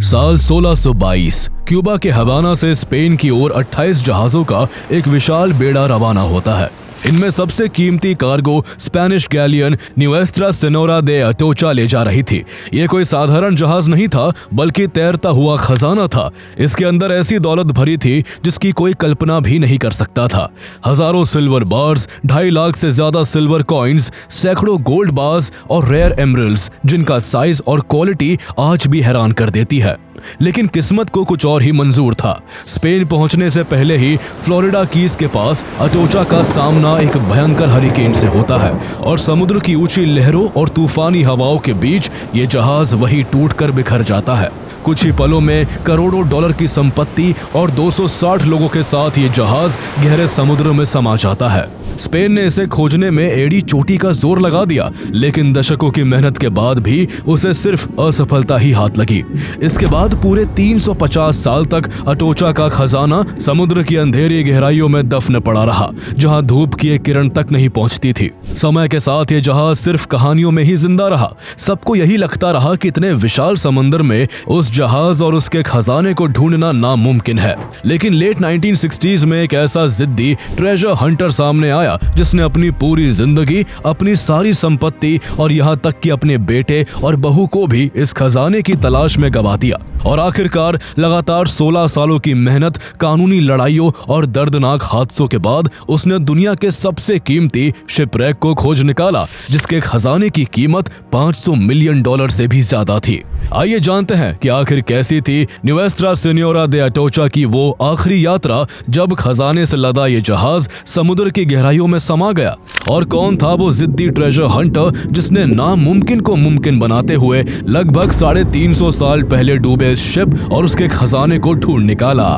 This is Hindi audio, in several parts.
साल 1622 क्यूबा के हवाना से स्पेन की ओर 28 जहाजों का एक विशाल बेड़ा रवाना होता है। इनमें सबसे कीमती कार्गो स्पेनिश गैलियन न्यूएस्ट्रा सेनोरा दे अटोचा ले जा रही थी। ये कोई साधारण जहाज नहीं था, बल्कि तैरता हुआ खजाना था। इसके अंदर ऐसी दौलत भरी थी जिसकी कोई कल्पना भी नहीं कर सकता था। हजारों सिल्वर बार्स, 2.5 लाख से ज्यादा सिल्वर कॉइन्स, सैकड़ों गोल्ड बार्स और रेयर एमरल्ड्स, जिनका साइज और क्वालिटी आज भी हैरान कर देती है। लेकिन किस्मत को कुछ और ही मंजूर था। स्पेन पहुंचने से पहले ही फ्लोरिडा कीज के पास अटोचा का सामना एक भयंकर हरिकेन से होता है और समुद्र की ऊंची लहरों और तूफानी हवाओं के बीच ये जहाज वही टूटकर बिखर जाता है। कुछ ही पलों में करोड़ों डॉलर की संपत्ति और 260 लोगों के साथ ये जहाज गहरे समुद्र में समा जाता है। स्पेन ने इसे खोजने में एड़ी चोटी का जोर लगा दिया, लेकिन दशकों की मेहनत के बाद भी उसे सिर्फ असफलता ही हाथ लगी। इसके बाद पूरे 350 साल तक अटोचा का खजाना समुद्र की अंधेरी गहराइयों में दफन पड़ा रहा, जहां धूप की एक किरण तक नहीं पहुंचती थी। समय के साथ ये जहाज सिर्फ कहानियों में ही जिंदा रहा। सबको यही लगता रहा कि इतने विशाल समंदर में उस जहाज और उसके खजाने को ढूंढना नामुमकिन है। लेकिन लेट 1960s में एक ऐसा जिद्दी ट्रेजर हंटर सामने आया जिसने अपनी पूरी जिंदगी, अपनी सारी संपत्ति और यहाँ तक कि अपने बेटे और बहू को भी इस खजाने की तलाश में गवा दिया। और आखिरकार लगातार 16 सालों की मेहनत, कानूनी लड़ाइयों और दर्दनाक हादसों के बाद उसने दुनिया के सबसे कीमती शिपरेक को खोज निकाला, जिसके खजाने की कीमत $500 मिलियन से भी ज्यादा थी। आइए जानते हैं कि आखिर कैसी थी न्यूएस्ट्रा सेनोरा दे अटोचा की वो आखिरी यात्रा, जब खजाने से लदा ये जहाज समुद्र की गहराइयों में समा गया। और कौन था वो जिद्दी ट्रेजर हंटर जिसने नामुमकिन को मुमकिन बनाते हुए लगभग 350 साल पहले डूबे इस शिप और उसके खजाने को ढूंढ निकाला।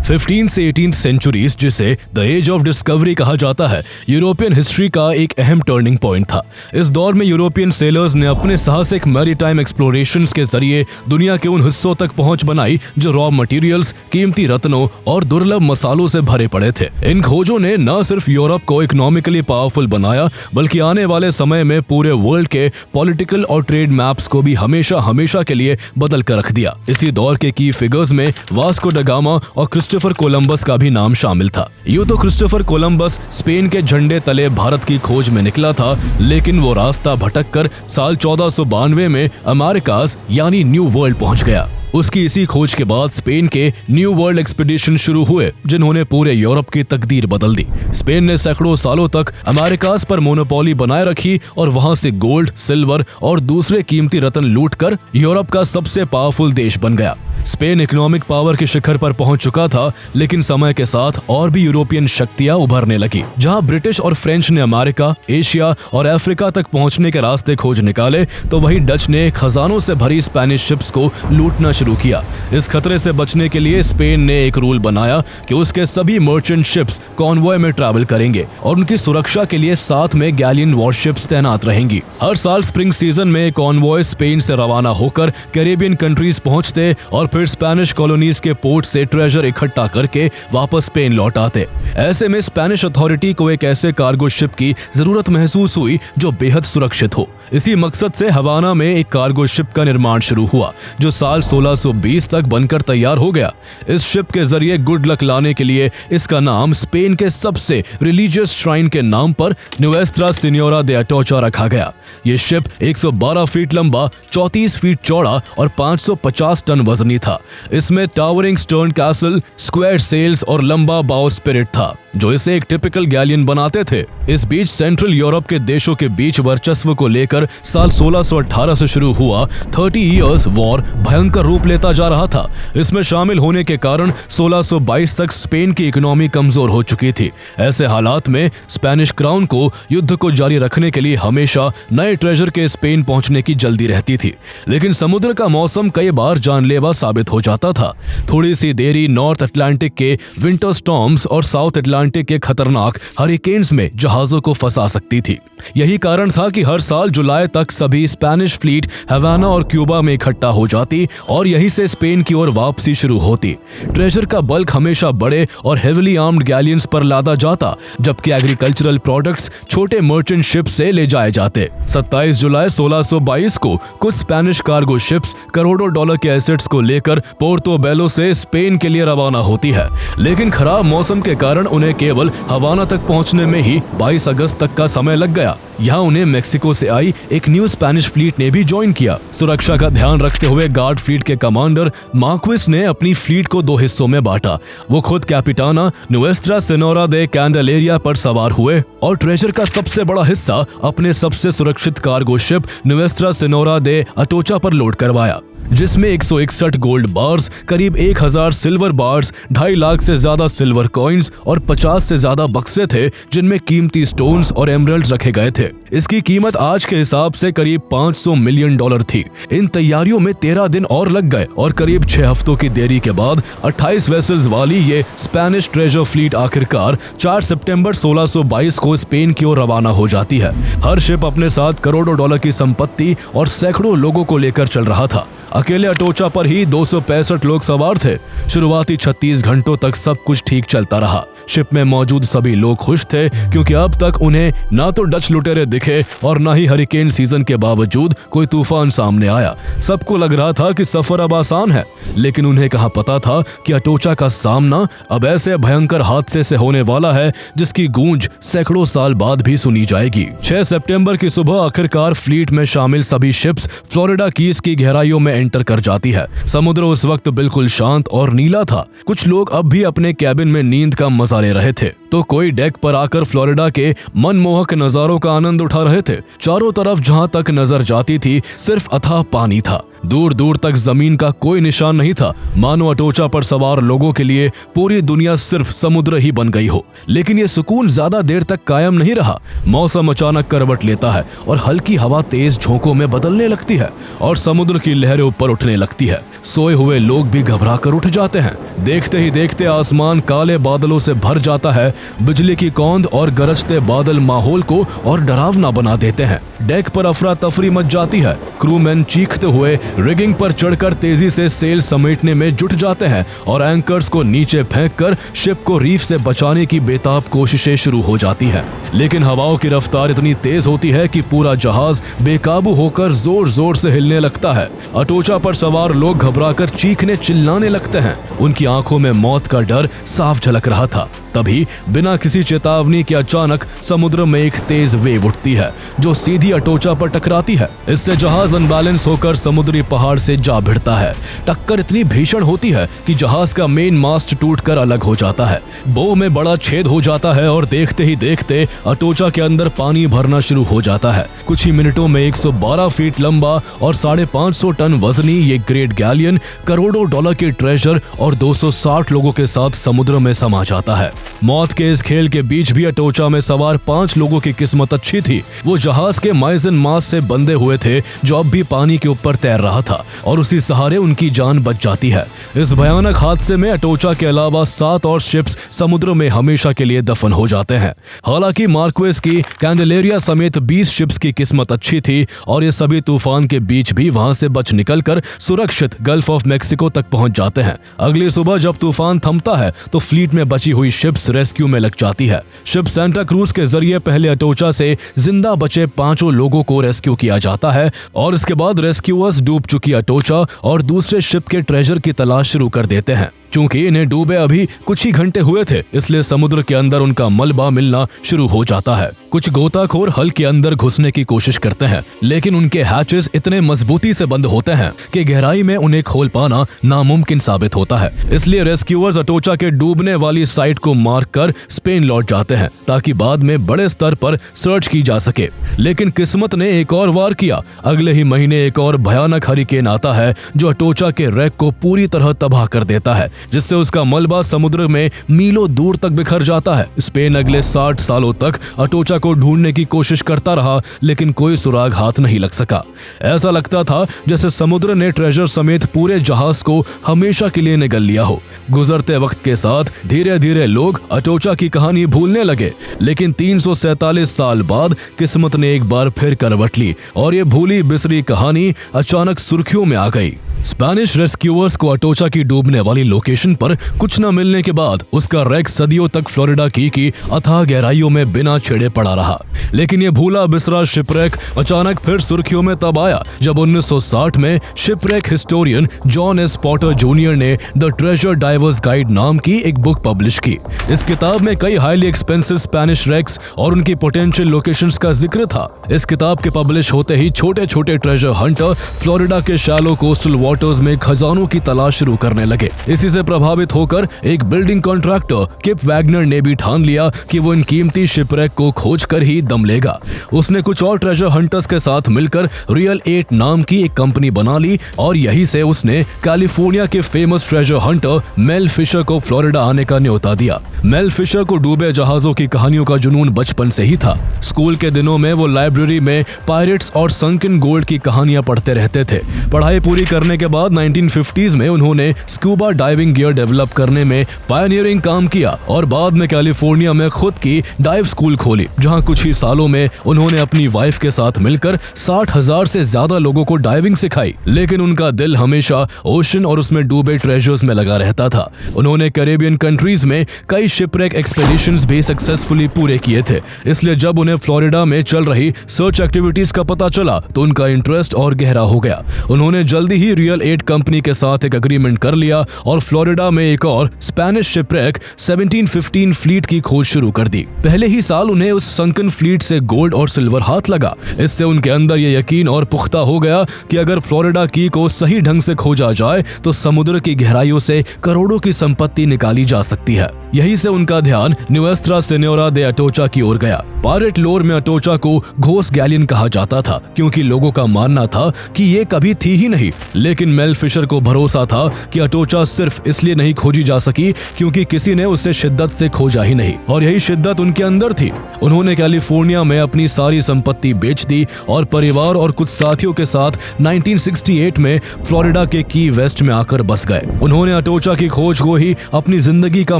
15th से 18th सेंचुरीज, जिसे द एज ऑफ डिस्कवरी कहा जाता है, यूरोपियन हिस्ट्री का एक अहम टर्निंग पॉइंट था। इस दौर में यूरोपियन सेलर्स ने अपने साहसिक मैरीटाइम एक्सप्लोरेशंस के जरिए दुनिया के उन हिस्सों तक पहुंच बनाई जो रॉ मटेरियल्स, कीमती रत्नों और दुर्लभ मसालों से भरे पड़े थे। इन खोजों ने न सिर्फ यूरोप को इकोनॉमिकली पावरफुल बनाया, बल्कि आने वाले समय में पूरे वर्ल्ड के पॉलिटिकल और ट्रेड मैप्स को भी हमेशा हमेशा के लिए बदल कर रख दिया। इसी दौर के की फिगर्स में वास्को ड गामा और क्रिस्टोफर कोलंबस का भी नाम शामिल था। यूं तो क्रिस्टोफर कोलंबस स्पेन के झंडे तले भारत की खोज में निकला था, लेकिन वो रास्ता भटककर साल 1492 में अमेरिकास यानी न्यू वर्ल्ड पहुंच गया। उसकी इसी खोज के बाद स्पेन के न्यू वर्ल्ड एक्सपीडिशन शुरू हुए, जिन्होंने पूरे यूरोप की तकदीर बदल दी। स्पेन ने सैकड़ों सालों तक अमेरिकास पर मोनोपोली बनाए रखी और वहां से गोल्ड, सिल्वर और दूसरे कीमती रत्न लूटकर यूरोप का सबसे पावरफुल देश बन गया। स्पेन इकोनॉमिक पावर के शिखर पर पहुंच चुका था, लेकिन समय के साथ और भी यूरोपियन शक्तियां उभरने लगी। जहां ब्रिटिश और फ्रेंच ने अमेरिका, एशिया और अफ्रीका तक पहुंचने के रास्ते खोज निकाले, तो वहीं डच ने खजानों से भरी स्पेनिश शिप्स को लूटना शुरू किया। इस खतरे से बचने के लिए स्पेन ने एक रूल बनाया कि उसके सभी मर्चेंट शिप्स कॉन्वॉय में ट्रैवल करेंगे और उनकी सुरक्षा के लिए साथ में गैलियन वॉरशिप्स तैनात रहेंगी। हर साल स्प्रिंग सीजन में कॉन्वॉय स्पेन से रवाना होकर कैरेबियन कंट्रीज पहुंचते और फिर स्पेनिश कॉलोनीज के पोर्ट से ट्रेजर इकट्ठा करके वापस स्पेन लौट आते। ऐसे में स्पेनिश अथॉरिटी को एक ऐसे कार्गो शिप की जरूरत महसूस हुई जो बेहद सुरक्षित हो। इसी मकसद से हवाना में एक कार्गो शिप का निर्माण शुरू हुआ, जो साल 1620 तक बनकर तैयार हो गया। इस शिप के जरिए गुड लक लाने के लिए इसका नाम स्पेन के सबसे रिलीजियस श्राइन के नाम पर न्यूएस्ट्रा सेनोरा दे अटोचा रखा गया। ये शिप 112 फीट लंबा, 34 फीट चौड़ा और 550 टन वजनी था। इसमें towering stern castle, square sails और लंबा बाव स्पिरिट था, जो इसे एक टिपिकल गैलियन बनाते थे। इस बीच सेंट्रल यूरोप के देशों के बीच वर्चस्व को लेकर साल 1618 से शुरू हुआ 30 इयर्स वॉर भयंकर रूप लेता जा रहा था। इसमें शामिल होने के कारण 1622 तक स्पेन की इकोनॉमी कमजोर हो चुकी थी। ऐसे हालात में स्पेनिश क्राउन को युद्ध को जारी रखने के लिए हमेशा नए ट्रेजर के स्पेन पहुंचने की जल्दी रहती थी, लेकिन समुद्र का मौसम कई बार जानलेवा साबित हो जाता था। थोड़ी सी देरी नॉर्थ अटलांटिक के विंटर स्टॉर्म्स और साउथ अटलांटिक अटलांटिक के खतरनाक हरिकेन्स में जहाजों को फंसा सकती थी। यही कारण था कि हर साल जुलाई तक सभी स्पेनिश फ्लीट हवाना और क्यूबा में इकट्ठा हो जाती और यहीं से स्पेन की ओर वापसी शुरू होती। ट्रेजर का बल्क हमेशा बड़े और हेविली आर्म्ड गैलियंस पर लादा जाता, जबकि एग्रीकल्चरल प्रोडक्ट्स छोटे मर्चेंट शिप से ले जाए जाते। 27 जुलाई 1622 को कुछ स्पेनिश कार्गो शिप्स करोड़ों डॉलर के एसेट्स को लेकर पोर्टोबेलो से स्पेन के लिए रवाना होती है, लेकिन खराब मौसम के कारण उन्हें केवल हवाना तक पहुंचने में ही 22 अगस्त तक का समय लग गया। यहाँ उन्हें मेक्सिको से आई एक न्यू स्पेनिश फ्लीट ने भी ज्वाइन किया। सुरक्षा का ध्यान रखते हुए गार्ड फ्लीट के कमांडर मार्क्विस ने अपनी फ्लीट को 2 हिस्सों में बांटा। वो खुद कैपिटाना नुएस्ट्रा सेनोरा दे कैंडेलेरिया पर सवार हुए और ट्रेजर का सबसे बड़ा हिस्सा अपने सबसे सुरक्षित कार्गो शिप नुएस्ट्रा सेनोरा दे अटोचा पर लोड करवाया, जिसमें 161 गोल्ड बार्स, करीब 1000 सिल्वर बार्स, 2.5 लाख से ज्यादा सिल्वर कॉइन्स और 50 से ज्यादा बक्से थे, जिनमें कीमती स्टोन्स और एमरल्ड्स रखे गए थे। इसकी कीमत आज के हिसाब से करीब $500 मिलियन थी। इन तैयारियों में 13 दिन और लग गए और करीब 6 हफ्तों की देरी के बाद 28 वेसल्स वाली ये स्पेनिश ट्रेजर फ्लीट आखिरकार 4 सितंबर 1622 को स्पेन की ओर रवाना हो जाती है। हर शिप अपने साथ करोड़ों डॉलर की संपत्ति और सैकड़ों लोगों को लेकर चल रहा था। अकेले अटोचा पर ही 265 लोग सवार थे। शुरुआती 36 घंटों तक सब कुछ ठीक चलता रहा। शिप में मौजूद सभी लोग खुश थे, क्योंकि अब तक उन्हें ना तो डच लुटेरे दिखे और ना ही हरिकेन सीजन के बावजूद कोई तूफान सामने आया। सबको लग रहा था कि सफर अब आसान है, लेकिन उन्हें कहाँ पता था कि अटोचा का सामना अब ऐसे भयंकर हादसे से होने वाला है जिसकी गूंज सैकड़ों साल बाद भी सुनी जाएगी। 6 सितंबर की सुबह आखिरकार फ्लीट में शामिल सभी शिप्स फ्लोरिडा कीज की गहराइयों में एंटर कर जाती है। समुद्र उस वक्त बिल्कुल शांत और नीला था। कुछ लोग अब भी अपने कैबिन में नींद का मजा ले रहे थे, तो कोई डेक पर आकर फ्लोरिडा के मनमोहक नजारों का आनंद उठा रहे थे। चारों तरफ जहां तक नजर जाती थी सिर्फ अथाह पानी था। दूर दूर तक जमीन का कोई निशान नहीं था, मानो अटोचा पर सवार लोगों के लिए पूरी दुनिया सिर्फ समुद्र ही बन गई हो। लेकिन ये सुकून ज्यादा देर तक कायम नहीं रहा। मौसम अचानक करवट लेता है और हल्की हवा तेज झोंकों में बदलने लगती है और समुद्र की लहरें ऊपर उठने लगती है। सोए हुए लोग भी घबरा कर उठ जाते हैं। देखते ही देखते आसमान काले बादलों से भर जाता है। बिजली की कौंध और गरजते बादल माहौल को और डरावना बना देते हैं। डेक पर अफरा तफरी मच जाती है। क्रूमैन चीखते हुए रिगिंग पर चढ़कर तेजी से सेल समेटने में जुट जाते हैं और एंकर्स को नीचे फेंककर शिप को रीफ से बचाने की बेताब कोशिशें शुरू हो जाती है। लेकिन हवाओं की रफ्तार इतनी तेज होती है कि पूरा जहाज बेकाबू होकर जोर जोर से हिलने लगता है। अटोचा पर सवार लोग घबराकर चीखने चिल्लाने लगते हैं। उनकी आंखों में मौत का डर साफ झलक रहा था। तभी बिना किसी चेतावनी के अचानक समुद्र में एक तेज वेव उठती है जो सीधी अटोचा पर टकराती है। इससे जहाज अनबैलेंस होकर समुद्री पहाड़ से जा भिड़ता है। टक्कर इतनी भीषण होती है कि जहाज का मेन मास्ट टूटकर अलग हो जाता है। बो में बड़ा छेद हो जाता है और देखते ही देखते अटोचा के अंदर पानी भरना शुरू हो जाता है। कुछ ही मिनटों में 112 फीट लंबा और 550 टन वजनी ये ग्रेट गैलियन करोड़ों डॉलर के ट्रेजर और 260 लोगों के साथ समुद्र में समा जाता है। मौत के इस खेल के बीच भी अटोचा में सवार 5 लोगों की किस्मत अच्छी थी। वो जहाज के माइजन मास से बंधे हुए थे जो अब भी पानी के ऊपर तैर रहा था और उसी सहारे उनकी जान बच जाती है। इस भयानक हादसे में अटोचा के अलावा 7 और शिप्स समुद्र में हमेशा के लिए दफन हो जाते हैं। हालांकि मार्क्वेस की कैंडेलेरिया समेत 20 शिप्स की किस्मत अच्छी थी और ये सभी तूफान के बीच भी वहां से बच निकलकर सुरक्षित गल्फ ऑफ मेक्सिको तक पहुंच जाते हैं। अगली सुबह जब तूफान थमता है तो फ्लीट में बची हुई शिप्स रेस्क्यू में लग जाती है। शिप सेंटा क्रूज के जरिए पहले अटोचा से जिंदा बचे 5 लोगों को रेस्क्यू किया जाता है और इसके बाद रेस्क्यूअर्स डूब चुकी अटोचा और दूसरे शिप के ट्रेजर की तलाश शुरू कर देते हैं। चूंकि इन्हें डूबे अभी कुछ ही घंटे हुए थे, इसलिए समुद्र के अंदर उनका मलबा मिलना शुरू हो जाता है। कुछ गोताखोर हल के अंदर घुसने की कोशिश करते हैं, लेकिन उनके हैचेस इतने मजबूती से बंद होते हैं कि गहराई में उन्हें खोल पाना नामुमकिन साबित होता है। इसलिए रेस्क्यूअर्स अटोचा के डूबने वाली साइट को मार्क कर स्पेन लौट जाते हैं ताकि बाद में बड़े स्तर पर सर्च की जा सके। लेकिन किस्मत ने एक और वार किया। अगले ही महीने एक और भयानक हरिकेन आता है जो अटोचा के रैक को पूरी तरह तबाह कर देता है। जिससे उसका मलबा समुद्र में मीलों दूर तक बिखर जाता है। स्पेन अगले 60 सालों तक अटोचा को ढूंढने की कोशिश करता रहा, लेकिन कोई सुराग हाथ नहीं लग सका। ऐसा लगता था जैसे समुद्र ने ट्रेजर समेत पूरे जहाज को हमेशा के लिए निगल लिया हो। गुजरते वक्त के साथ धीरे धीरे लोग अटोचा की कहानी भूलने लगे, लेकिन 347 साल बाद किस्मत ने एक बार फिर करवट ली और ये भूली बिसरी कहानी अचानक सुर्खियों में आ गई। स्पेनिश रेस्क्यूअर्स को अटोचा की डूबने वाली लोकेशन पर कुछ न मिलने के बाद उसका रैक सदियों तक फ्लोरिडा की अथाह गहराइयों में बिना छेड़े पड़ा रहा। लेकिन ये भूला बिसरा शिपरेक अचानक फिर सुर्खियों में तब आया जब 1960 में shipwreck historian John S Potter junior ने द ट्रेजर डाइवर्स गाइड नाम की एक बुक पब्लिश की। इस किताब में कई हाईली एक्सपेंसिव स्पेनिश रैक्स और उनकी पोटेंशियल लोकेशंस का जिक्र था। इस किताब के पब्लिश होते ही छोटे छोटे ट्रेजर हंटर फ्लोरिडा के शैलो कोस्टल वाटर्स में खजानों की तलाश शुरू करने लगे। इसी से प्रभावित होकर एक बिल्डिंग कॉन्ट्रैक्टर किप वैगनर ने भी ठान लिया कि वो इन कीमती शिपरेक को खोज कर ही दम लेगा। उसने कुछ और ट्रेजर हंटर्स के साथ मिलकर रियल 8 नाम की एक कंपनी बना ली और यहीं से उसने कैलिफोर्निया के famous treasure hunter Mel Fisher को फ्लोरिडा आने का न्योता दिया। मेल फिशर को डूबे जहाजों की कहानियों का जुनून बचपन से ही था। स्कूल के दिनों में वो लाइब्रेरी में पायरेट्स और संकन गोल्ड की कहानियां पढ़ते रहते थे। पढ़ाई पूरी करने के बाद 1950s में उन्होंने स्कूबा डाइविंग गियर डेवलप करने में पायनियरिंग काम किया और बाद में कैलिफोर्निया में खुद की डाइव स्कूल खोली, जहां कुछ ही सालों में उन्होंने अपनी वाइफ के साथ मिलकर 60,000 से ज्यादा लोगों को डाइविंग सिखाई। लेकिन उनका दिल हमेशा ओशन और उसमें डूबे ट्रेजर्स में लगा रहता था। उन्होंने कैरेबियन कंट्रीज में कई शिपरेक एक्सपेडिशंस भी सक्सेसफुली पूरे किए थे। इसलिए जब उन्हें फ्लोरिडा में चल रही सर्च एक्टिविटीज का पता चला तो उनका इंटरेस्ट और गहरा हो गया। उन्होंने जल्दी ही रियल 8 कंपनी के साथ एक एग्रीमेंट कर लिया और फ्लोरिडा में एक और स्पेनिश शिपरेक 1715 फ्लीट की खोज शुरू कर दी। पहले ही साल उन्हें उस संकन फ्लीट से गोल्ड और सिल्वर हाथ लगा। इससे उनके अंदर ये यकीन और पुख्ता हो गया कि अगर फ्लोरिडा की को सही ढंग से खोजा जाए तो समुद्र की गहराइयों से करोड़ों की संपत्ति निकाली जा सकती है। यही से उनका ध्यान न्यूएस्त्रा सेन्योरा दे अटोचा की ओर गया। पायरेट लोर में अटोचा को घोस्ट गैलियन कहा जाता था क्योंकि लोगों का मानना था कि ये कभी थी ही नहीं। लेकिन मेल फिशर को भरोसा था कि अटोचा सिर्फ इसलिए नहीं खोजी जा सकी क्योंकि किसी ने उसे शिद्दत से खोजा ही नहीं, और यही शिद्दत उनके अंदर थी। उन्होंने कैलिफोर्निया में अपनी सारी संपत्ति बेच दी और परिवार और कुछ साथियों के साथ 1968 में फ्लोरिडा के की वेस्ट में आकर बस गए। उन्होंने अटोचा की खोज को ही अपनी जिंदगी का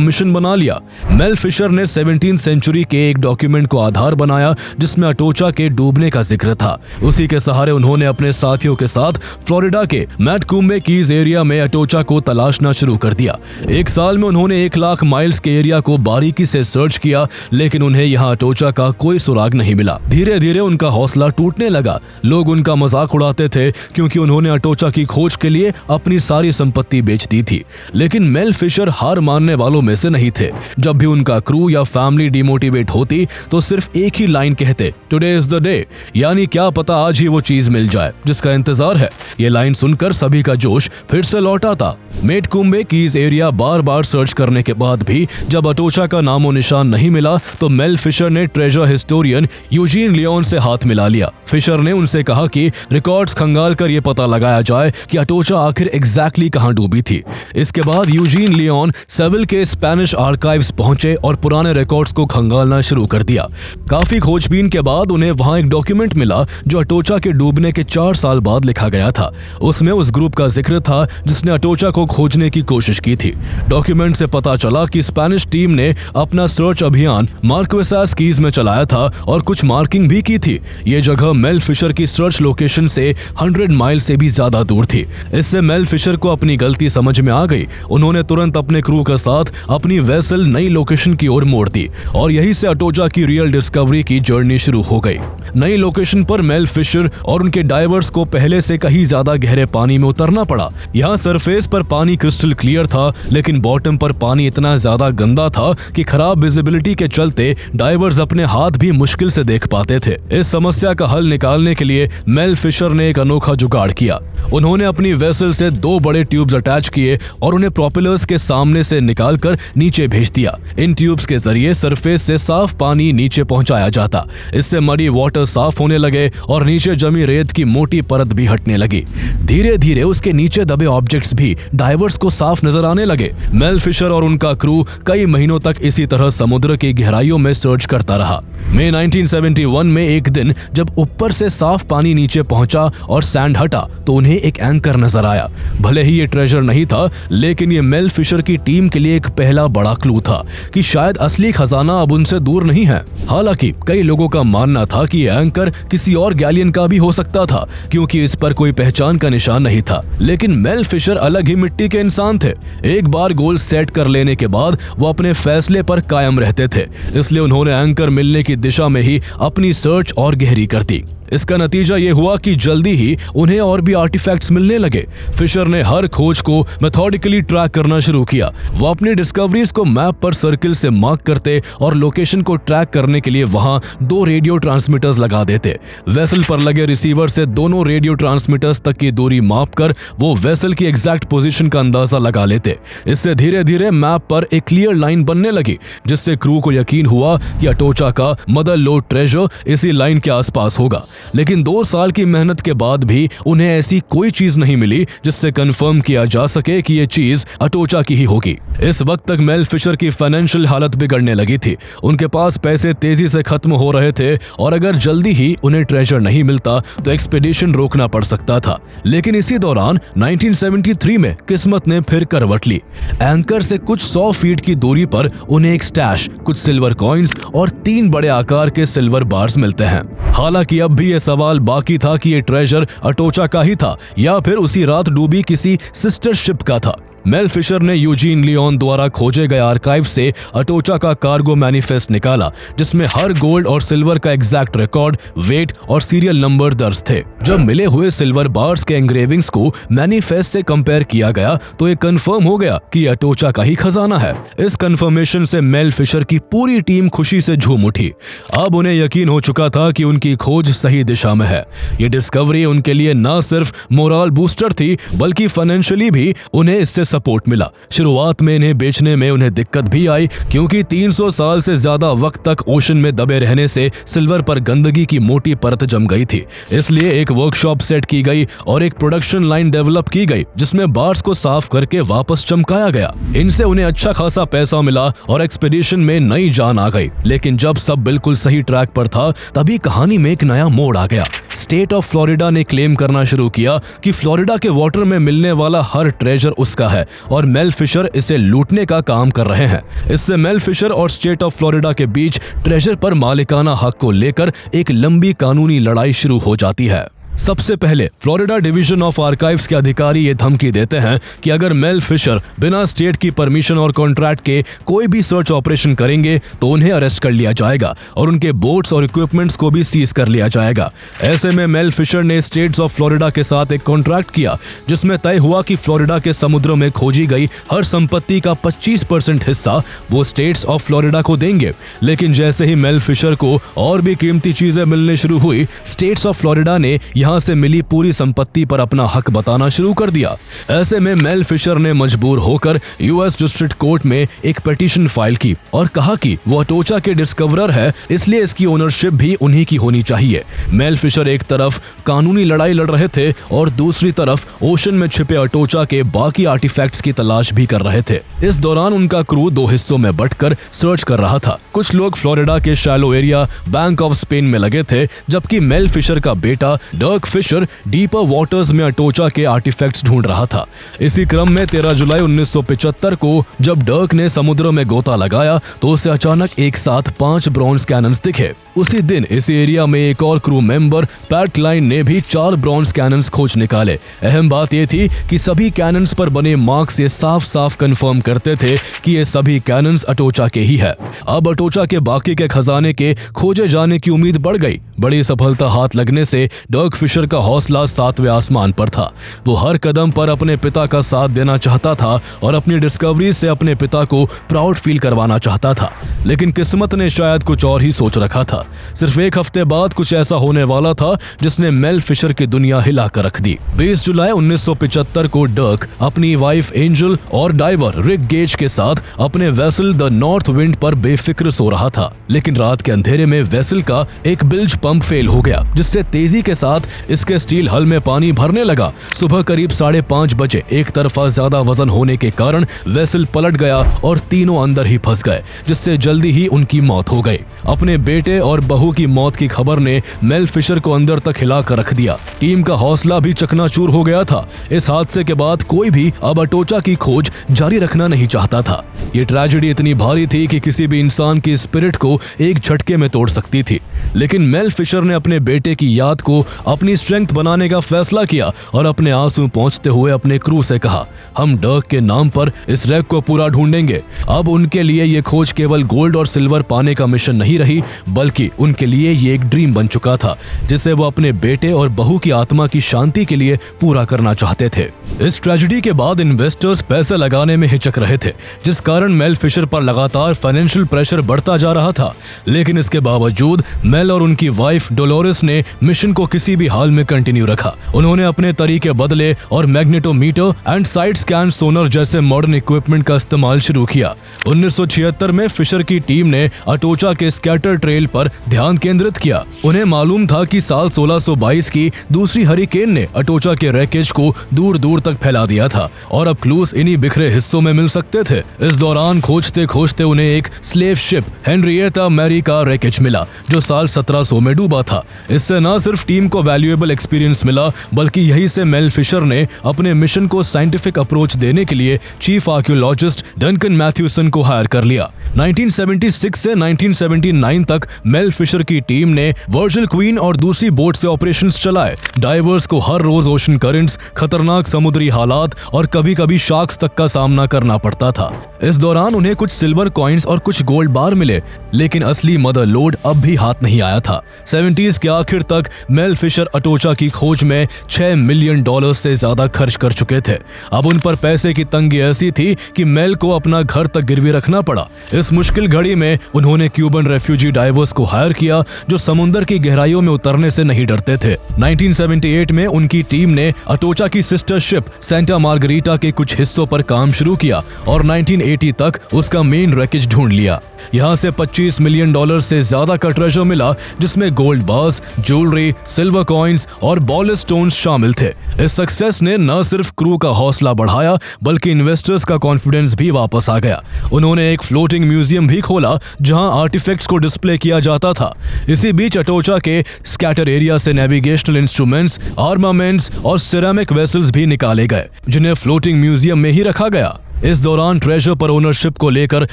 मिशन बना लिया। मेल फिशर ने 17th सेंचुरी के एक डॉक्यूमेंट को आधार बनाया जिसमें अटोचा के डूबने का जिक्र था। उसी के सहारे उन्होंने अपने साथियों के साथ फ्लोरिडा के मैटकुम्बे कीज एरिया में अटोचा को तलाशना शुरू कर दिया। एक साल में उन्होंने 1 लाख माइल्स के एरिया को बारीकी से सर्च किया, लेकिन उन्हें यहाँ अटोचा का कोई सुराग नहीं मिला। धीरे धीरे उनका हौसला टूटने लगा। लोग उनका मजाक उड़ाते थे क्योंकि उन्होंने अटोचा की खोज के लिए अपनी सारी संपत्ति बेच दी थी। लेकिन मेल फिशर हार मानने वालों में से नहीं थे। जब भी उनका क्रू या फैमिली डिमोटिवेट होती तो सिर्फ एक ही लाइन कहते, टुडे इज द डे, यानी क्या पता आज ही वो चीज मिल जाए जिसका इंतजार है। ये लाइन सुनकर सभी का जोश फिर से लौट आता। मैटकुम्बे कीज एरिया बार बार सर्च करने के बाद भी जब अटोचा का नामो निशान नहीं मिला तो मेल फिशर ने ट्रेजर हिस्टोरियन यूजीन लियोन से हाथ मिला लिया। फिशर ने उनसे कहा कि रिकॉर्ड्स खंगाल कर ये पता लगाया जाए कि अटोचा आखिर एग्जैक्टली कहां डूबी थी। इसके बाद यूजीन लियोन सेविल के स्पेनिश आर्काइव्स पहुंचे और पुराने रिकॉर्ड्स को खंगालना शुरू कर दिया। काफी खोजबीन के बाद उन्हें वहां एक डॉक्यूमेंट मिला जो अटोचा के डूबने के 4 साल बाद लिखा गया था। उसमें उस ग्रुप का जिक्र था जिसने अटोचा को खोजने की कोशिश की थी। डॉक्यूमेंट से पता चला कि स्पेनिश टीम ने अपना सर्च अभियान मार्क्वेसास कीज में चलाया था और कुछ मार्किंग भी की थी। ये जगह मेल फिशर की सर्च लोकेशन से 100 माइल से भी ज्यादा दूर थी। इससे मेल फिशर को अपनी गलती समझ में आ गई। उन्होंने तुरंत अपने क्रू के साथ अपनी वेसल नई लोकेशन की ओर मोड़ दी और यहीं से अटोचा की रियल डिस्कवरी की जर्नी शुरू हो गई। नई लोकेशन पर मेल फिशर और उनके डाइवर्स को पहले से कहीं ज्यादा गहरे पानी में उतरना पड़ा। यहाँ सरफेस पर पानी क्रिस्टल क्लियर था, लेकिन बॉटम पर पानी इतना ज्यादा गंदा था कि खराब विजिबिलिटी के चलते डाइवर्स अपने हाथ भी मुश्किल से देख पाते थे। इस समस्या का हल निकालने के लिए मेल फिशर ने एक अनोखा जुगाड़ किया। उन्होंने अपनी वेसल से 2 बड़े ट्यूब्स अटैच किए और उन्हें प्रोपेलर्स के सामने से निकालकर नीचे भेज दिया। इन ट्यूब्स के जरिए सरफेस से साफ पानी नीचे पहुंचाया जाता। इससे मडी वाटर साफ होने लगे और नीचे जमी रेत की मोटी परत भी हटने लगी। धीरे धीरे उसके नीचे दबे ऑब्जेक्ट्स भी डाइवर्स को साफ नजर आने लगे। मेल फिशर और उनका क्रू कई महीनों तक इसी तरह समुद्र की गहराइयों में सर्च करता रहा। मई 1971 में एक दिन जब ऊपर से साफ पानी नीचे पहुंचा और सैंड हटा तो उन्हें एक एंकर नजर आया। भले ही ये ट्रेजर नहीं था, लेकिन ये मेल फिशर की टीम के लिए एक पहला बड़ा क्लू था कि शायद असली खजाना अब उनसे दूर नहीं है। हालांकि कई लोगों का मानना था कि ये एंकर किसी और गैलियन का भी हो सकता था, क्योंकि इस पर कोई पहचान का निशान नहीं था। लेकिन मेल फिशर अलग ही मिट्टी के इंसान थे। एक बार गोल सेट कर लेने के बाद वो अपने फैसले पर कायम रहते थे, इसलिए उन्होंने एंकर मिलने की दिशा में ही अपनी सर्च और गहरी कर दी। इसका नतीजा ये हुआ कि जल्दी ही उन्हें और भी आर्टिफैक्ट्स मिलने लगे। फिशर ने हर खोज को मेथोडिकली ट्रैक करना शुरू किया। वो अपनी डिस्कवरीज को मैप पर सर्किल से मार्क करते और लोकेशन को ट्रैक करने के लिए वहां 2 रेडियो ट्रांसमीटर्स लगा देते। वेसल पर लगे रिसीवर से दोनों रेडियो ट्रांसमीटर्स तक की दूरी माप कर वो वेसल की एग्जैक्ट पोजीशन का अंदाजा लगा लेते। इससे धीरे धीरे मैप पर एक क्लियर लाइन बनने लगी, जिससे क्रू को यकीन हुआ कि अटोचा का मदर लोड ट्रेजर इसी लाइन के आसपास होगा। लेकिन 2 साल की मेहनत के बाद भी उन्हें ऐसी कोई चीज नहीं मिली जिससे कंफर्म किया जा सके कि ये चीज अटोचा की ही होगी। इस वक्त तक मेल फिशर की फाइनेंशियल हालत बिगड़ने लगी थी। उनके पास पैसे तेजी से खत्म हो रहे थे और अगर जल्दी ही उन्हें ट्रेजर नहीं मिलता तो एक्सपीडिशन रोकना पड़ सकता था। लेकिन इसी दौरान 1973 में किस्मत ने फिर करवट ली। एंकर से कुछ 100 फीट की दूरी पर उन्हें एक स्टैश, कुछ सिल्वर कॉइन्स और 3 बड़े आकार के सिल्वर बार्स मिलते हैं। हालांकि अब भी ये सवाल बाकी था कि ये ट्रेजर अटोचा का ही था या फिर उसी रात डूबी किसी सिस्टर शिप का था। मेल फिशर ने यूजीन लियोन द्वारा खोजे गए आर्काइव से अटोचा का कार्गो मैनिफेस्ट निकाला, जिसमें हर गोल्ड और सिल्वर का एग्जैक्ट रिकॉर्ड, वेट और सीरियल नंबर दर्ज थे। जब मिले हुए सिल्वर बार्स के एंग्रेविंग्स को मैनिफेस्ट से कंपेयर किया गया तो ये कंफर्म हो गया कि अटोचा का ही खजाना है। इस कंफर्मेशन से मेल फिशर की पूरी टीम खुशी से झूम उठी। अब उन्हें यकीन हो चुका था कि उनकी खोज सही दिशा में है। ये डिस्कवरी उनके लिए न सिर्फ मोरल बूस्टर थी, बल्कि फाइनेंशियली भी उन्हें इससे सपोर्ट मिला। शुरुआत में इन्हें बेचने में उन्हें दिक्कत भी आई, क्योंकि 300 साल से ज्यादा वक्त तक ओशन में दबे रहने से सिल्वर पर गंदगी की मोटी परत जम गई थी। इसलिए एक वर्कशॉप सेट की गई और एक प्रोडक्शन लाइन डेवलप की गई, जिसमें बार्स को साफ करके वापस चमकाया गया। इनसे उन्हें अच्छा खासा पैसा मिला और एक्सपीडिशन में नई जान आ गई। लेकिन जब सब बिल्कुल सही ट्रैक पर था, तभी कहानी में एक नया मोड़ आ गया। स्टेट ऑफ फ्लोरिडा ने क्लेम करना शुरू किया कि फ्लोरिडा के वाटर में मिलने वाला हर ट्रेजर उसका है और मेल फिशर इसे लूटने का काम कर रहे हैं। इससे मेल फिशर और स्टेट ऑफ फ्लोरिडा के बीच ट्रेजर पर मालिकाना हक को लेकर एक लंबी कानूनी लड़ाई शुरू हो जाती है। सबसे पहले फ्लोरिडा डिवीजन ऑफ आर्काइव्स के अधिकारी ये धमकी देते हैं कि अगर मेल फिशर बिना स्टेट की परमिशन और कॉन्ट्रैक्ट के कोई भी सर्च ऑपरेशन करेंगे तो उन्हें अरेस्ट कर लिया जाएगा और उनके बोट्स और इक्विपमेंट्स को भी सीज कर लिया जाएगा। ऐसे में मेल फिशर ने स्टेट्स ऑफ फ्लोरिडा के साथ एक कॉन्ट्रैक्ट किया, जिसमें तय हुआ कि फ्लोरिडा के समुद्र में खोजी गई हर संपत्ति का 25% हिस्सा वो स्टेट्स ऑफ फ्लोरिडा को देंगे। लेकिन जैसे ही मेल फिशर को और भी कीमती चीजें मिलने शुरू हुई, स्टेट्स ऑफ फ्लोरिडा ने यहां से मिली पूरी संपत्ति पर अपना हक बताना शुरू कर दिया। ऐसे में मेल फिशर ने मजबूर होकर यूएस डिस्ट्रिक्ट कोर्ट में एक पिटीशन फाइल की और कहा कि वो अटोचा के डिस्कवरर है, इसलिए इसकी ओनरशिप भी उन्हीं की होनी चाहिए। मेल फिशर एक तरफ कानूनी लड़ाई लड़ रहे थे और दूसरी तरफ ओशन में छिपे अटोचा के बाकी आर्टिफैक्ट्स की तलाश भी कर रहे थे। इस दौरान उनका क्रू 2 हिस्सों में बंटकर सर्च कर रहा था। कुछ लोग फ्लोरिडा के shallow area bank of Spain में लगे थे, जबकि मेल फिशर का बेटा डर्क फिशर डीपर वाटर्स में अटोचा के आर्टिफैक्ट्स ढूंढ रहा था। इसी क्रम में 13 जुलाई 1975 को जब डर्क ने समुद्र में गोता लगाया तो उसे अचानक एक साथ 5 ब्रॉन्ज कैनन्स दिखे। उसी दिन इस एरिया में एक और क्रू मेंबर पैट लाइन ने भी 4 ब्रॉन्ज कैनन्स खोज निकाले। अहम बात यह थी कि सभी कैनन्स पर बने मार्क्स ये साफ साफ कंफर्म करते थे कि ये सभी कैनन्स अटोचा के ही है। अब अटोचा के बाकी के खजाने के खोजे जाने की उम्मीद बढ़ गई। बड़ी सफलता हाथ लगने से डर्क फिशर का हौसला 7वें आसमान पर था। वो हर कदम पर अपने पिता का साथ देना चाहता था और अपनी डिस्कवरी से अपने पिता को प्राउड फील करवाना चाहता था। लेकिन किस्मत ने शायद कुछ और ही सोच रखा था। सिर्फ एक हफ्ते बाद कुछ ऐसा होने वाला था जिसने मेल फिशर की दुनिया हिला कर रख दी। 20 जुलाई 1975 को डर्क अपनी वाइफ एंजल और डाइवर रिक गेज के साथ अपने वेसल द नॉर्थ विंड पर बेफिक्र सो रहा था। लेकिन रात के अंधेरे में वेसल का एक बिल्ज पंप फेल हो गया, जिससे तेजी के साथ इसके स्टील हल में पानी भरने लगा। सुबह करीब 5:30 बजे एक तरफा ज्यादा वजन होने के कारण वेसल पलट गया और तीनों अंदर ही फंस गए, जिससे जल्दी ही उनकी मौत हो गई। अपने बेटे और बहू की मौत की खबर ने मेल फिशर को अंदर तक हिला कर रख दिया। टीम का हौसला भी चकनाचूर हो गया था। इस हादसे के बाद कोई भी अब अटोचा की खोज जारी रखना नहीं चाहता था। ये ट्रेजेडी इतनी भारी थी कि किसी भी इंसान की स्पिरिट को एक झटके में तोड़ सकती थी, लेकिन मेल फिशर ने अपने बेटे की याद को अपनी स्ट्रेंथ बनाने का फैसला किया और अपने आंसू पहुंचते हुए अपने क्रू से कहा, हम डर्क के नाम पर इस रैक को पूरा ढूंढेंगे। अब उनके लिए ये खोज केवल गोल्ड और सिल्वर पाने का मिशन नहीं रही, बल्कि उनके लिए ये एक ड्रीम बन चुका था, जिसे वो अपने बेटे और बहू की आत्मा की शांति के लिए पूरा करना चाहते थे। इस ट्रेजेडी के बाद इन्वेस्टर्स पैसे लगाने में हिचक रहे थे, जिस कारण मेल फिशर पर लगातार फाइनेंशियल प्रेशर बढ़ता जा रहा था। लेकिन इसके बावजूद मेल और उनकी वाइफ डोलोरेस ने मिशन को किसी भी हाल में कंटिन्यू रखा। उन्होंने अपने तरीके बदले और मैग्नेटोमीटर एंड साइड स्कैन सोनर जैसे मॉडर्न इक्विपमेंट का इस्तेमाल शुरू किया। 1976 में फिशर की टीम ने अटोचा के स्कैटर ट्रेल पर ध्यान केंद्रित किया। उन्हें मालूम था कि साल 1622 की दूसरी हरिकेन ने अटोचा के रैकेज को दूर दूर तक फैला दिया था और अब क्लूज इन्हीं बिखरे हिस्सों में मिल सकते थे। इस दौरान खोजते खोजते उन्हें एक स्लेव शिप हेनरिएटा मैरी का रैकेज मिला, जो साल 1700 में डूबा था। इससे न सिर्फ टीम को वैल्यूएबल एक्सपीरियंस मिला, बल्कि यहीं से मेल फिशर ने अपने मिशन को साइंटिफिक अप्रोच देने के लिए चीफ आर्कियोलॉजिस्ट डंकन मैथ्यूसन को हायर कर लिया। 1976 से 1979 तक मेल फिशर की टीम ने वर्जिल क्वीन और दूसरी बोट से ऑपरेशंस चलाए। डाइवर्स को हर रोज ओशन करंट्स, खतरनाक समुद्री हालात और कभी-कभी शार्क्स तक का सामना करना पड़ता था। इस दौरान उन्हें कुछ सिल्वर कॉइन्स और कुछ गोल्ड बार मिले, लेकिन असली मदर लोड अब भी हाथ नहीं आया था। 70s के आखिर तक मेल फिशर अटोचा की खोज में $6 मिलियन से ज्यादा खर्च कर चुके थे। अब उन पर पैसे की तंगी ऐसी थी कि मेल को अपना घर तक गिरवी रखना पड़ा। इस मुश्किल घड़ी में उन्होंने क्यूबन रेफ्यूजी डाइवर्स को हायर किया, जो समुद्र की गहराइयों में उतरने से नहीं डरते थे। 1978 में उनकी टीम ने अटोचा की सिस्टर शिप सेंटा मार्गरीटा के कुछ हिस्सों पर काम शुरू किया और 1980 तक उसका मेन रैकेज ढूंढ लिया। यहाँ से $25 मिलियन से ज्यादा का ट्रेजर मिला, जिसमें gold bars, jewellery, silver coins और बॉल स्टोन्स शामिल थे। इस सक्सेस ने न सिर्फ क्रू का हौसला बढ़ाया, बल्कि इन्वेस्टर्स का कॉन्फिडेंस भी वापस आ गया। उन्होंने एक फ्लोटिंग म्यूजियम भी खोला, जहां आर्टिफैक्ट्स को डिस्प्ले किया जाता था। इसी बीच अटोचा के स्कैटर एरिया से नेविगेशनल इंस्ट्रूमेंट्स, आर्मामेंट्स और सिरेमिक वेसल्स भी निकाले गए, जिन्हें फ्लोटिंग म्यूजियम में ही रखा गया। इस दौरान ट्रेजर पर ओनरशिप को लेकर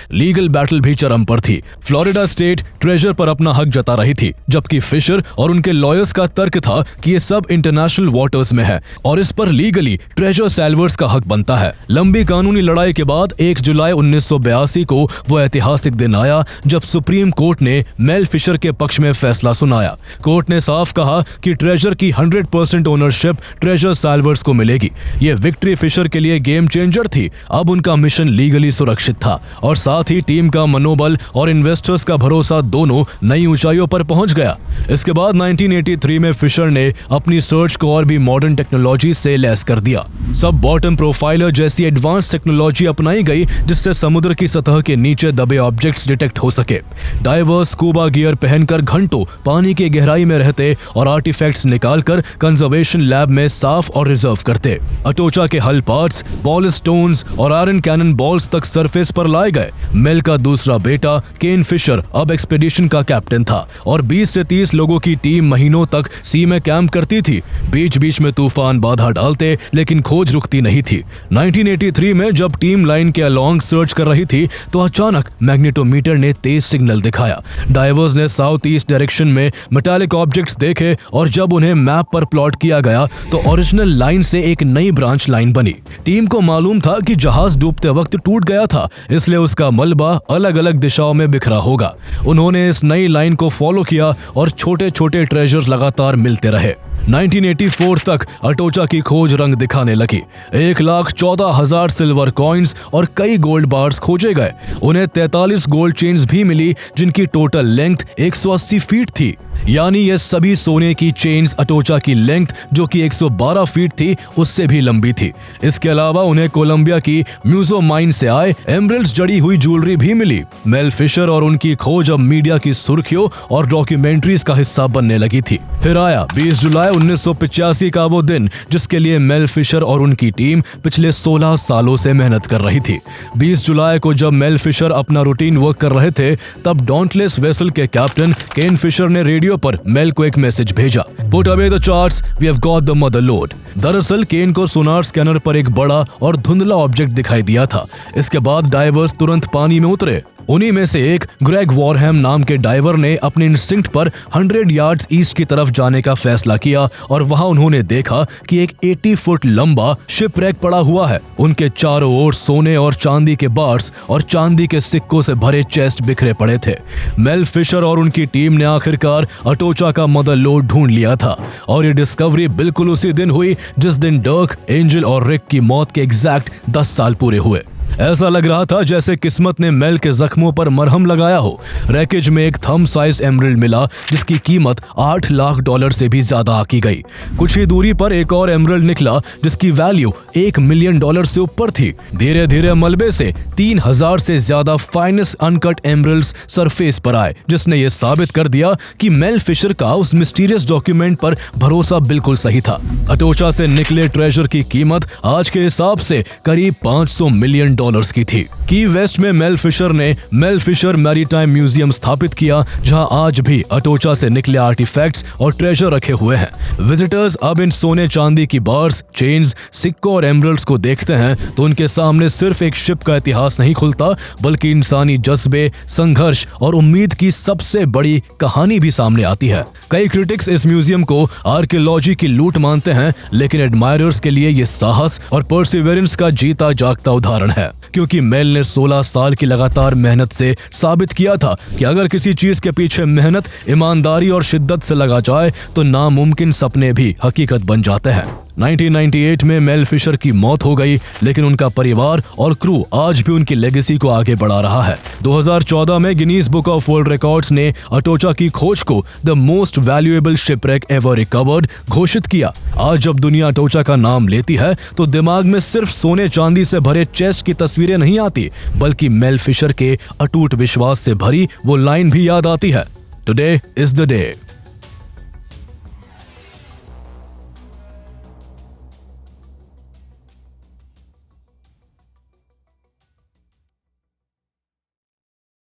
लीगल बैटल भी चरम पर थी। फ्लोरिडा स्टेट ट्रेजर पर अपना हक जता रही थी, जबकि फिशर और उनके लॉयर्स का तर्क था कि ये सब इंटरनेशनल वाटर्स में है और इस पर लीगली ट्रेजर सेल्वर्स का हक बनता है। लंबी कानूनी लड़ाई के बाद 1 जुलाई 1982 को वो ऐतिहासिक दिन आया जब सुप्रीम कोर्ट ने मेल फिशर के पक्ष में फैसला सुनाया। कोर्ट ने साफ कहा कि ट्रेजर की 100% ओनरशिप ट्रेजर सेल्वर्स को मिलेगी। ये विक्ट्री फिशर के लिए गेम चेंजर थी। अब उनका मिशन लीगली सुरक्षित था और साथ ही टीम का मनोबल और इन्वेस्टर्स का भरोसा दोनों नई ऊंचाइयों पर पहुंच गया। इसके बाद 1983 में फिशर ने अपनी सर्च को और भी मॉडर्न टेक्नोलॉजी से लैस कर दिया। सब बॉटम प्रोफाइलर जैसी एडवांस टेक्नोलॉजी अपनाई गई, जिससे समुद्र की सतह के नीचे दबे ऑब्जेक्ट्स डिटेक्ट हो सके। डाइवर्स स्कूबा गियर पहनकर घंटों पानी की गहराई में रहते और आर्टिफैक्ट्स निकालकर कंजर्वेशन लैब में साफ और रिजर्व करते। अटोचा के हल पार्ट्स, बॉल स्टोन्स और आयरन कैनन बॉल्स तक सरफेस पर लाए गए। मेल का दूसरा बेटा केन फिशर अब एक्सपेडिशन का कैप्टन था और 20 से 30 लोगों की टीम महीनों तक सी में कैंप करती थी। बीच बीच में तूफान बाधा डालते, लेकिन खोज रुकती नहीं थी। 1983 में जब टीम लाइन के अलोंग सर्च कर रही थी, तो अचानक मैग्नेटोमीटर ने तेज सिग्नल दिखाया। डाइवर्स ने साउथ ईस्ट डायरेक्शन में मेटालिक ऑब्जेक्ट्स देखे और जब उन्हें मैप पर प्लॉट किया गया तो ओरिजिनल लाइन से एक नई ब्रांच लाइन बनी। टीम को मालूम था कि जहाज डूबते वक्त टूट गया था, इसलिए उसका मलबा अलग अलग दिशाओं में बिखरा होगा। उन्होंने इस नई लाइन को फॉलो किया और छोटे छोटे ट्रेजर्स लगातार मिलते रहे। 1984 तक अटोचा की खोज रंग दिखाने लगी। 1,14,000 सिल्वर कॉइन्स और कई गोल्ड बार्स खोजे गए। उन्हें 43 गोल्ड चेन्स भी मिली, जिनकी टोटल लेंथ 180 फीट थी। यानी ये सभी सोने की चेन्स अटोचा की लेंथ जो कि 112 फीट थी उससे भी लंबी थी। इसके अलावा उन्हें कोलंबिया की म्यूजो माइन से आए एमरल्ड्स जड़ी हुई ज्वेलरी भी मिली। मेल फिशर और उनकी खोज अब मीडिया की सुर्खियों और डॉक्यूमेंट्रीज का हिस्सा बनने लगी थी। फिर आया 20 जुलाई 1985 का वो दिन जिसके लिए मेल फिशर और उनकी टीम पिछले 16 सालों से मेहनत कर रही थी। 20 जुलाई को जब मेल फिशर अपना रूटीन वर्क कर रहे थे तब डॉन्टलेस वेसल के कैप्टन केन फिशर ने रेडियो पर मेल को एक मैसेज भेजा, put away the charts, we have got the mother lode. दरअसल केन को सोनार स्कैनर पर एक बड़ा और धुंधला ऑब्जेक्ट दिखाई दिया था। इसके बाद डाइवर्स तुरंत पानी में उतरे। उन्हीं में से एक ग्रेग वॉरहैम नाम के डाइवर ने अपने इंस्टिंक्ट पर 100 यार्ड्स ईस्ट की तरफ जाने का फैसला किया और वहां उन्होंने देखा कि एक 80 फुट लंबा शिपरेक पड़ा हुआ है। उनके चारों ओर सोने और चांदी के बार्स और चांदी के सिक्कों से भरे चेस्ट बिखरे पड़े थे। मेल फिशर और उनकी टीम ने आखिरकार अटोचा का मदर लोड ढूंढ लिया था और ये डिस्कवरी बिल्कुल उसी दिन हुई जिस दिन डर्क, एंजल और रिक की मौत के एग्जैक्ट 10 साल पूरे हुए। ऐसा लग रहा था जैसे किस्मत ने मेल के जख्मों पर मरहम लगाया हो। रैकेज में एक थंब साइज एमरल्ड मिला जिसकी कीमत $8 लाख से भी ज्यादा आकी गई। कुछ ही दूरी पर एक और एमरल्ड निकला जिसकी वैल्यू $1 मिलियन से ऊपर थी। धीरे धीरे मलबे से 3000 से ज्यादा फाइनेस्ट अनकट एमरल्ड्स सरफेस पर आए, जिसने ये साबित कर दिया कि मेल फिशर का उस मिस्टीरियस डॉक्यूमेंट पर भरोसा बिल्कुल सही था। अटोचा से निकले ट्रेजर की कीमत आज के हिसाब से करीब $500 मिलियन की थी। की वेस्ट में मेल फिशर ने मेल फिशर मैरीटाइम म्यूजियम स्थापित किया जहां आज भी अटोचा से निकले आर्टिफैक्ट्स और ट्रेजर रखे हुए हैं। विजिटर्स अब इन सोने चांदी की बार्स, चेन्स, सिक्कों और एमरल्ड्स को देखते हैं तो उनके सामने सिर्फ एक शिप का इतिहास नहीं खुलता बल्कि इंसानी जज्बे, संघर्ष और उम्मीद की सबसे बड़ी कहानी भी सामने आती है। कई क्रिटिक्स इस म्यूजियम को आर्कियोलॉजी की लूट मानते हैं, लेकिन एडमायरर्स के लिए ये साहस और परसिवेरेंस का जीता जागता उदाहरण है, क्योंकि मेल ने 16 साल की लगातार मेहनत से साबित किया था कि अगर किसी चीज के पीछे मेहनत, ईमानदारी और शिद्दत से लगा जाए तो नामुमकिन सपने भी हकीकत बन जाते हैं। 1998 में मेल फिशर की मौत हो गई, लेकिन उनका परिवार और क्रू आज भी उनकी लेगेसी को आगे बढ़ा रहा है। 2014 में Guinness book of world records ने अटोचा की खोज को the most valuable shipwreck ever recovered घोषित किया। आज जब दुनिया अटोचा का नाम लेती है तो दिमाग में सिर्फ सोने चांदी से भरे चेस्ट की तस्वीरें नहीं आती, बल्कि मेल फिशर के अटूट विश्वास से भरी वो लाइन भी याद आती है, टुडे इज द डे।